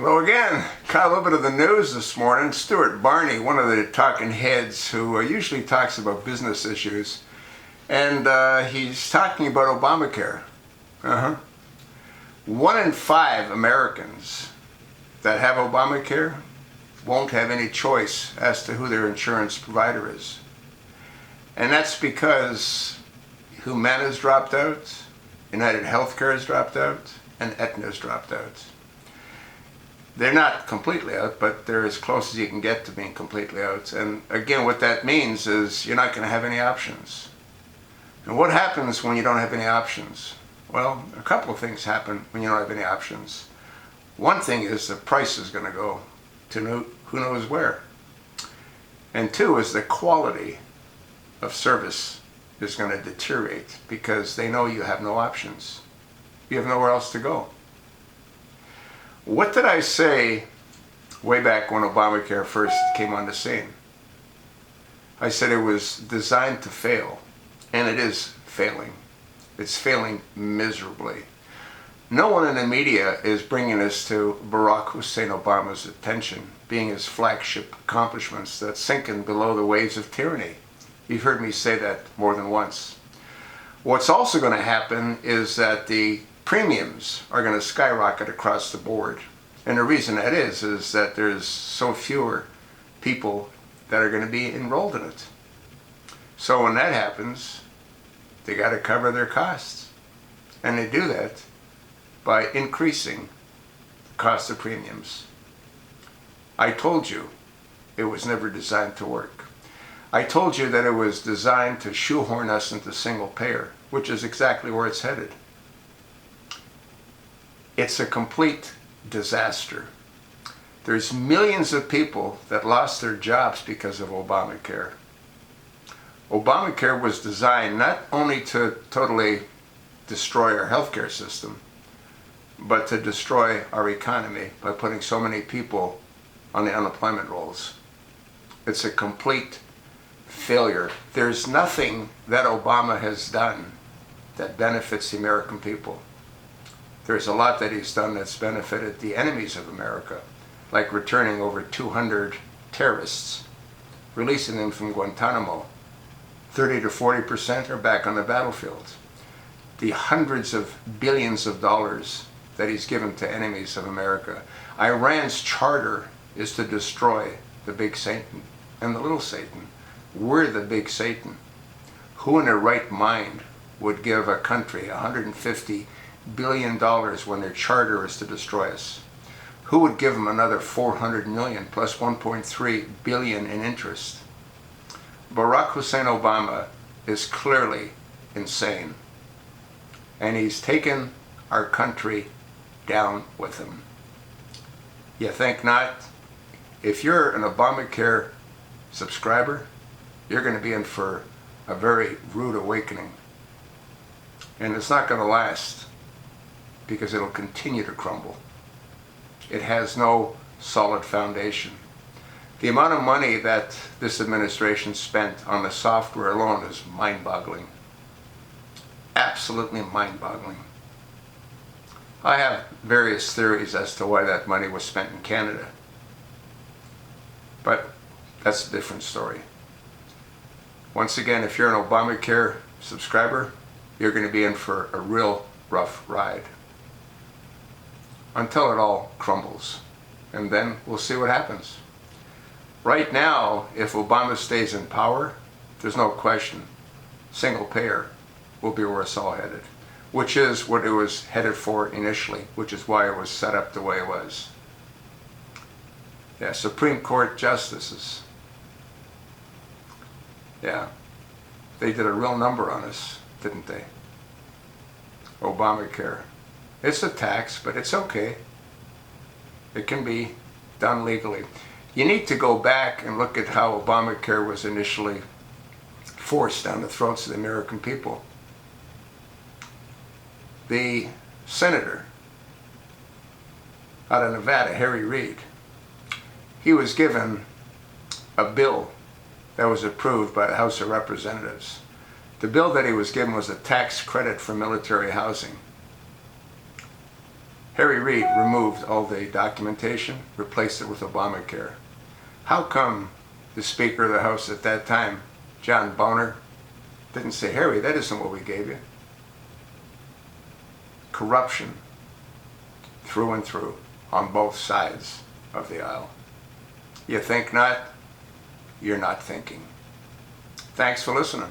Hello again. Caught a little bit of the news this morning. Stuart Barney, one of the talking heads who usually talks about business issues, and he's talking about Obamacare. 1 in 5 Americans that have Obamacare won't have any choice as to who their insurance provider is. And that's because Humana's dropped out, United Healthcare has dropped out, and Etna's dropped out. They're not completely out, but they're as close as you can get to being completely out. And again, what that means is you're not going to have any options. And what happens when you don't have any options? Well, a couple of things happen when you don't have any options. One thing is the price is going to go to who knows where. And two is the quality of service is going to deteriorate because they know you have no options. You have nowhere else to go. What did I say way back when Obamacare first came on the scene? I said it was designed to fail, and it is failing. It's failing miserably. No one in the media is bringing this to Barack Hussein Obama's attention, being his flagship accomplishments that's sinking below the waves of tyranny. You've heard me say that more than once. What's also going to happen is that the premiums are going to skyrocket across the board. And the reason that is that there's so fewer people that are going to be enrolled in it. So when that happens, they got to cover their costs. And they do that by increasing the cost of premiums. I told you it was never designed to work. I told you that it was designed to shoehorn us into single payer, which is exactly where it's headed. It's a complete disaster. There's millions of people that lost their jobs because of Obamacare. Obamacare was designed not only to totally destroy our healthcare system, but to destroy our economy by putting so many people on the unemployment rolls. It's a complete failure. There's nothing that Obama has done that benefits the American people. There's a lot that he's done that's benefited the enemies of America, like returning over 200 terrorists, releasing them from Guantanamo. 30 to 40% are back on the battlefield. The hundreds of billions of dollars that he's given to enemies of America. Iran's charter is to destroy the big Satan and the little Satan. We're the big Satan. Who in their right mind would give a country $150 billion when their charter is to destroy us? Who would give them another $400 million plus $1.3 billion in interest? Barack Hussein Obama is clearly insane, and he's taken our country down with him. You think not? If you're an Obamacare subscriber, you're going to be in for a very rude awakening. And it's not going to last because it'll continue to crumble. It has no solid foundation. The amount of money that this administration spent on the software alone is mind-boggling. Absolutely mind-boggling. I have various theories as to why that money was spent in Canada. But that's a different story. Once again, if you're an Obamacare subscriber, you're going to be in for a real rough ride until it all crumbles. And then we'll see what happens. Right now, if Obama stays in power, there's no question, single payer will be where it's all headed, which is what it was headed for initially, which is why it was set up the way it was. Yeah, Supreme Court justices. Yeah, they did a real number on us, didn't they? Obamacare. It's a tax, but it's okay. It can be done legally. You need to go back and look at how Obamacare was initially forced down the throats of the American people. The senator out of Nevada, Harry Reid, he was given a bill that was approved by the House of Representatives. The bill that he was given was a tax credit for military housing. Harry Reid removed all the documentation, replaced it with Obamacare. How come the Speaker of the House at that time, John Boehner, didn't say, Harry, that isn't what we gave you? Corruption through and through on both sides of the aisle. You think not? You're not thinking. Thanks for listening.